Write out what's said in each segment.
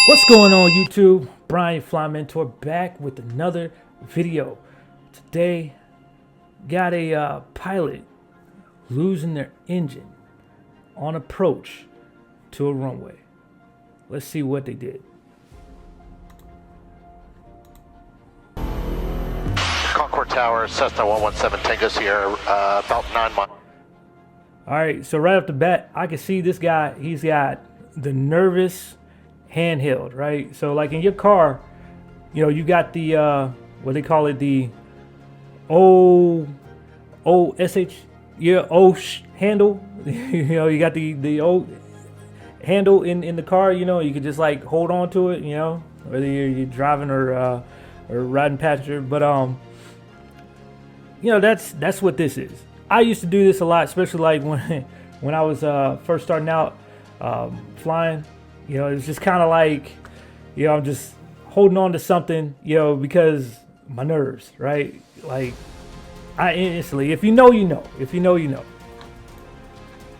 What's going on YouTube? Brian Fly Mentor back with another video. Today got a pilot losing their engine on approach to a runway. Let's see what they did. Concord Tower, Cessna 117 Tango Sierra, about 9 miles. Alright, so right off the bat, I can see this guy, he's got the nervous handheld, right? So like in your car, you know, you got the what they call it, the handle. You know, you got the O handle in the car, you know, you can just like hold on to it, you know, whether you're driving or riding passenger. But you know, that's what this is. I used to do this a lot, especially like when I was first starting out flying. You know, it's just kind of like, you know, I'm just holding on to something, you know, because my nerves, right? Like, I instantly, if you know, you know. If you know, you know.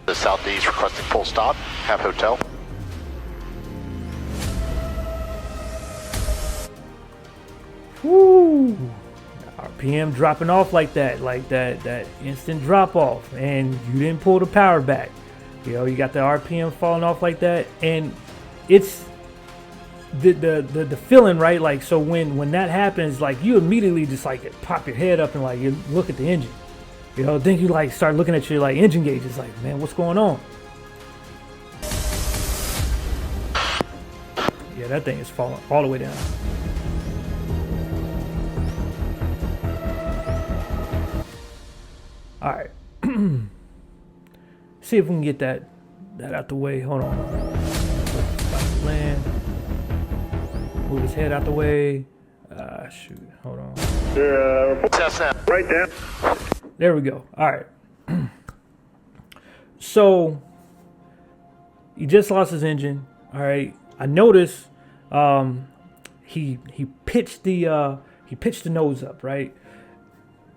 The southeast requesting full stop, have hotel. Woo! RPM dropping off like that instant drop off, and you didn't pull the power back. You know, you got the RPM falling off like that, and it's the feeling, right? Like, so when that happens, like, you immediately just like pop your head up and like you look at the engine, you know, then you like start looking at your like engine gauges, like, man, what's going on? Yeah, that thing is falling all the way down. All right, see if we can get that out the way. Hold on. Land. Move his head out the way. Shoot. Hold on. Cessna. Right there. There we go. All right. So he just lost his engine. All right. I noticed he pitched the nose up. Right.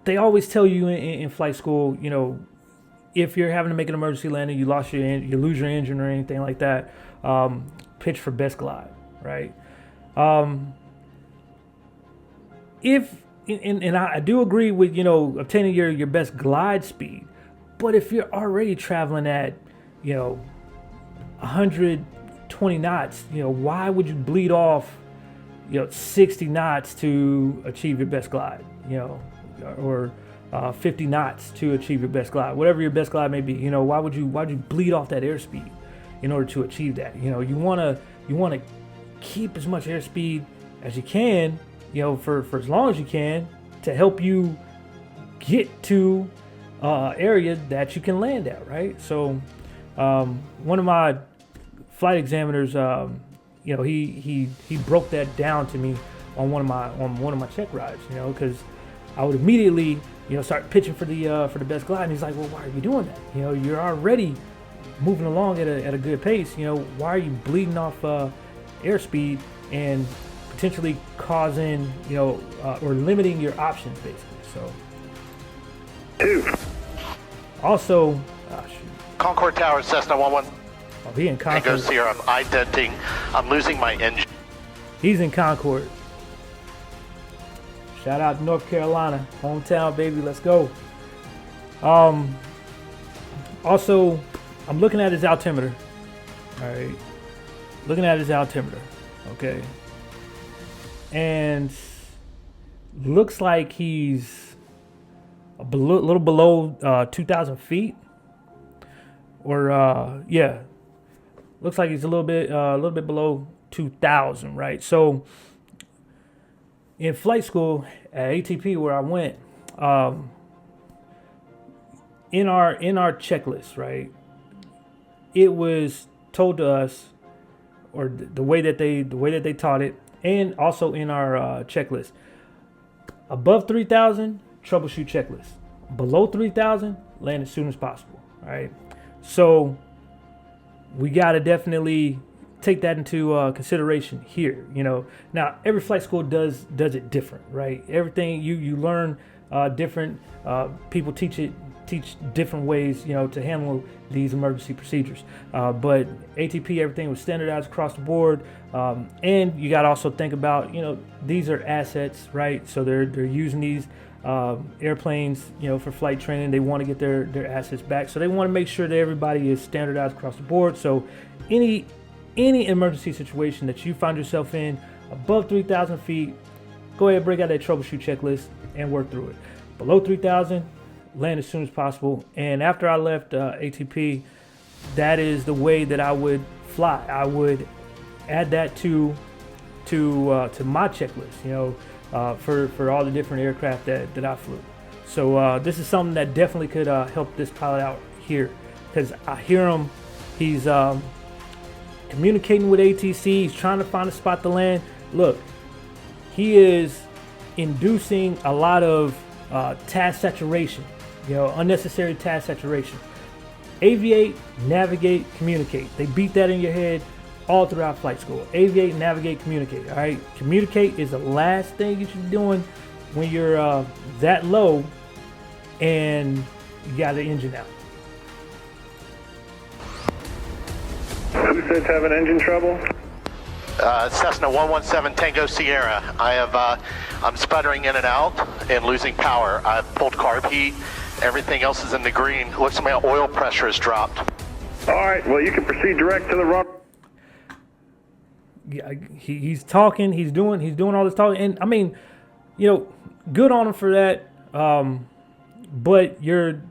They always tell you in flight school, you know, if you're having to make an emergency landing, you lose your engine or anything like that, pitch for best glide, right? I do agree with, you know, obtaining your best glide speed, but if you're already traveling at, you know, 120 knots, you know, why would you bleed off, you know, 60 knots to achieve your best glide, you know, or 50 knots to achieve your best glide, whatever your best glide may be. You know, why would you bleed off that airspeed in order to achieve that? You know, you want to keep as much airspeed as you can, you know, for as long as you can, to help you get to area that you can land at, right? So one of my flight examiners, you know, he broke that down to me on one of my check rides, you know, because I would immediately, you know, start pitching for the best glide, and he's like, well, why are you doing that? You know, you're already moving along at a good pace. You know, why are you bleeding off airspeed and potentially causing, you know, or limiting your options, basically? So also, Concord Tower, Cessna 11 oh, he in Tango Concord. Sierra, I'm identing, I'm losing my engine. He's in Concord. Shout out to North Carolina, hometown, baby. Let's go. Also, I'm looking at his altimeter. All right, looking at his altimeter. Okay, and looks like he's a little below 2,000 feet, or yeah, looks like he's a little bit below 2,000, right? So in flight school at ATP, where I went, in our checklist, right, it was told to us, or the way that they taught it, and also in our checklist, above 3,000, troubleshoot checklist. Below 3,000, land as soon as possible. All right, so we gotta definitely take that into consideration here. You know, now every flight school does it different, right? Everything you learn different. People teach it teach different ways, to handle these emergency procedures. But ATP, everything was standardized across the board. And you got to also think about, these are assets, right? So they're using these airplanes, for flight training. They want to get their assets back. So they want to make sure that everybody is standardized across the board. So any emergency situation that you find yourself in above 3,000 feet, go ahead, break out that troubleshoot checklist and work through it. Below 3,000, land as soon as possible. And after I left ATP, that is the way that I would fly. I would add that to my checklist, for all the different aircraft that I flew. So this is something that definitely could help this pilot out here, because I hear him. He's communicating with ATC. He's trying to find a spot to land. Look, he is inducing a lot of task saturation, unnecessary task saturation. Aviate, navigate, communicate. They beat that in your head all throughout flight school. Aviate, navigate, communicate. All right, communicate is the last thing you should be doing when you're that low and you got the engine out. Who says having engine trouble? Cessna 117 Tango Sierra. I'm sputtering in and out and losing power. I've pulled carb heat. Everything else is in the green. Looks like my oil pressure has dropped. All right, well, you can proceed direct to the run. Yeah, he's talking. He's doing all this talking, and I mean, good on him for that. But you're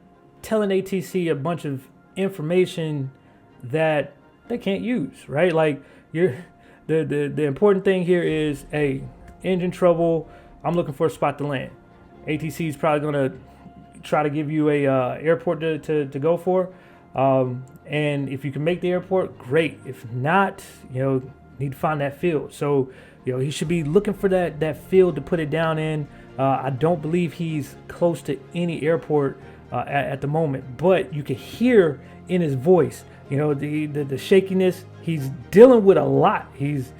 telling ATC a bunch of information that they can't use, right? Like the important thing here is, hey, engine trouble. I'm looking for a spot to land. ATC is probably gonna try to give you a airport to go for, and if you can make the airport, great. If not, need to find that field. So he should be looking for that field to put it down in. I don't believe he's close to any airport at the moment, but you can hear in his voice, the shakiness. He's dealing with a lot. He's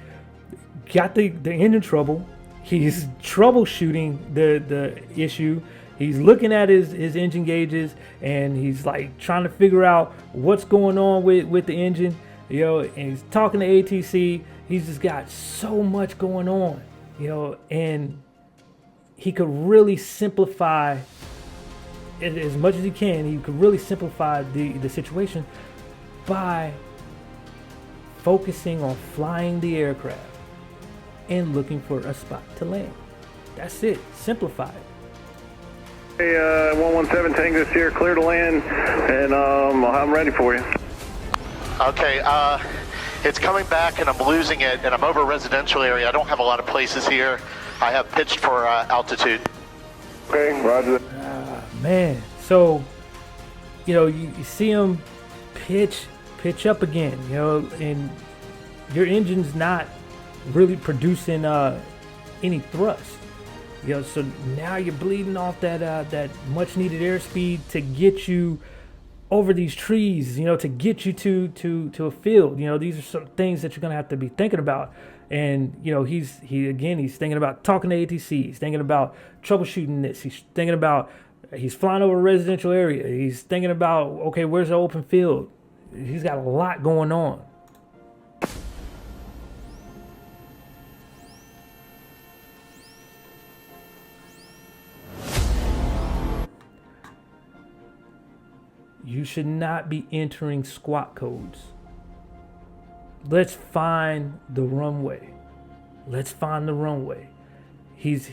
got the engine trouble. He's troubleshooting the issue. He's looking at his engine gauges, and he's like trying to figure out what's going on with the engine, and he's talking to ATC. He's just got so much going on, and he could really simplify it as much as he can. He could really simplify the situation by focusing on flying the aircraft and looking for a spot to land. That's it. Simplify it. Hey, 117 Tango Sierra, clear to land, and I'm ready for you. Okay, it's coming back and I'm losing it, and I'm over a residential area. I don't have a lot of places here. I have pitched for altitude. Okay, roger that. Man, so, you see him pitch up again, and your engine's not really producing any thrust. So now you're bleeding off that much needed airspeed to get you over these trees, to get you to a field. These are some things that you're gonna have to be thinking about. And he's thinking about talking to ATC. He's thinking about troubleshooting this. He's thinking about he's flying over a residential area. He's thinking about, okay, where's the open field? He's got a lot going on. You should not be entering squawk codes. Let's find the runway. Let's find the runway. He's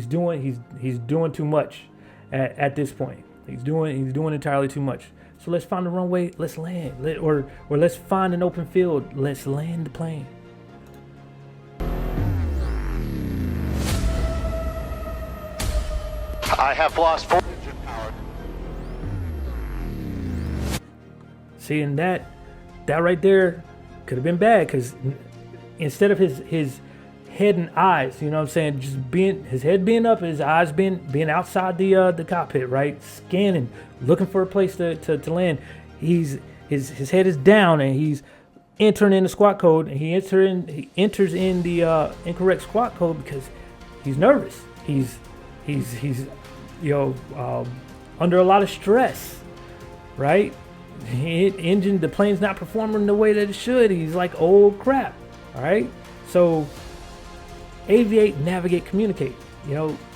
doing too much at this point. He's doing entirely too much. So let's find the runway. Let's land. Or let's find an open field. Let's land the plane. I have lost 4 engine power. See, and that right there could have been bad, because instead of his head and eyes, just being his head being up, his eyes being outside the cockpit, right, scanning, looking for a place to land. His head is down, and he's entering in the squawk code, and he enters in the incorrect squawk code because he's nervous. He's under a lot of stress, right? The plane's not performing the way that it should. He's like, oh crap, all right? So aviate, navigate, communicate,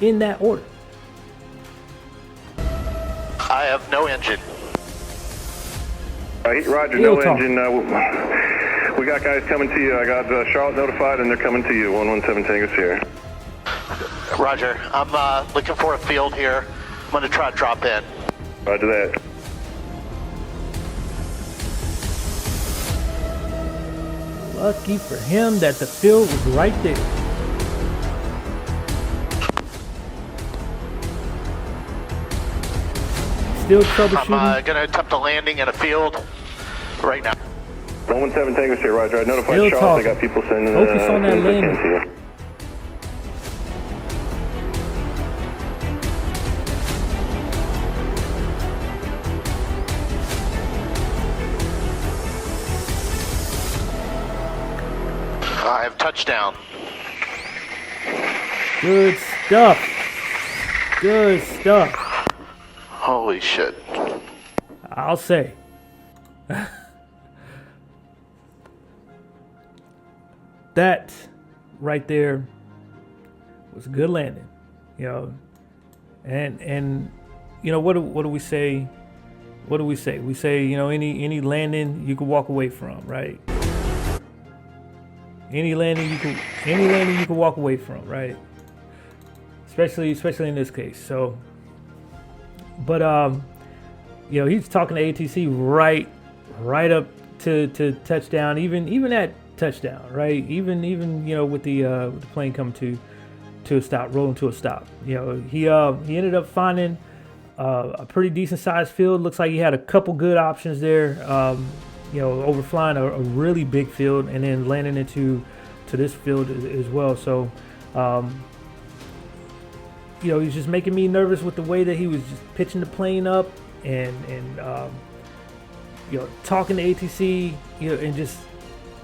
in that order. I have no engine. Roger, no engine. We got guys coming to you. I got Charlotte notified, and they're coming to you. 117 Tango Sierra. Roger. I'm looking for a field here. I'm going to try to drop in. Roger that. Lucky for him that the field was right there. Still troubleshooting. I'm going to attempt a landing in a field right now. 117 Tango Sierra, Roger. I notified Still Charlotte. talking. They got people sending. Focus on that landing. To you. I have touchdown. Good stuff. Good stuff. Holy shit. I'll say. That right there was a good landing, and what do we say? What do we say? We say, any landing you can walk away from, right? Any landing you can walk away from, right? Especially in this case. So, but he's talking to ATC right up to touchdown, even at touchdown, right? Even with the plane coming to a stop, rolling to a stop. He ended up finding a pretty decent sized field. Looks like he had a couple good options there. Overflying a really big field and then landing into this field as well. So, he's just making me nervous with the way that he was just pitching the plane up and talking to ATC, and just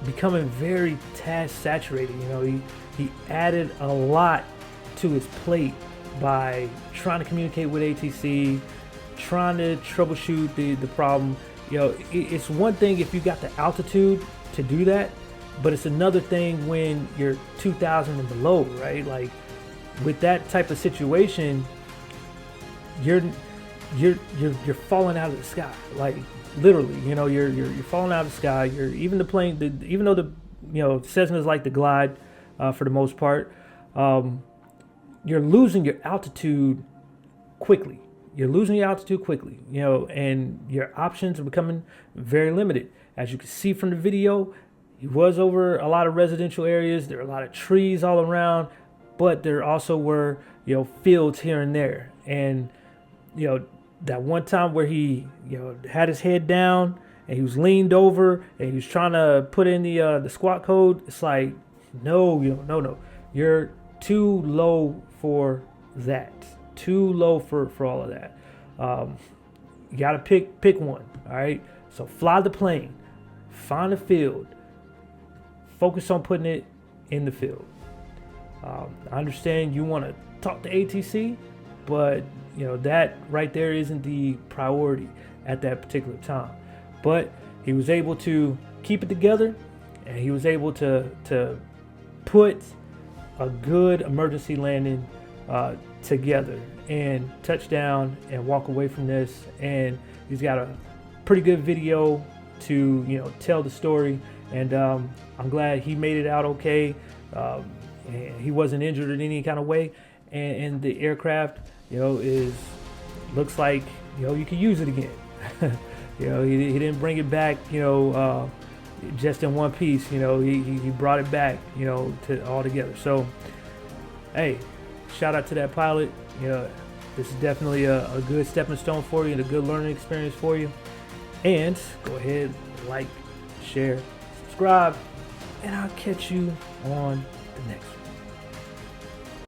becoming very task saturated. He added a lot to his plate by trying to communicate with ATC, trying to troubleshoot the problem. It's one thing if you got the altitude to do that, but it's another thing when you're 2,000 and below, right? Like with that type of situation, you're falling out of the sky, like literally. You're falling out of the sky. Even though the Cessna's like the glide for the most part, you're losing your altitude quickly. And your options are becoming very limited. As you can see from the video, he was over a lot of residential areas. There are a lot of trees all around, but there also were, fields here and there. And, that one time where he, had his head down and he was leaned over and he was trying to put in the squat code. It's like, no, no. You're too low for that. Too low for all of that. You got to pick one. All right. So fly the plane, find a field, focus on putting it in the field. I understand you want to talk to ATC, but that right there isn't the priority at that particular time. But he was able to keep it together, and he was able to put a good emergency landing together and touchdown and walk away from this. And he's got a pretty good video to tell the story. And I'm glad he made it out okay. And he wasn't injured in any kind of way. And the aircraft, looks like you can use it again. He didn't bring it back, just in one piece. He brought it back, to all together. So, hey, shout out to that pilot. This is definitely a good stepping stone for you and a good learning experience for you. And go ahead, like, share, subscribe, and I'll catch you on the next one.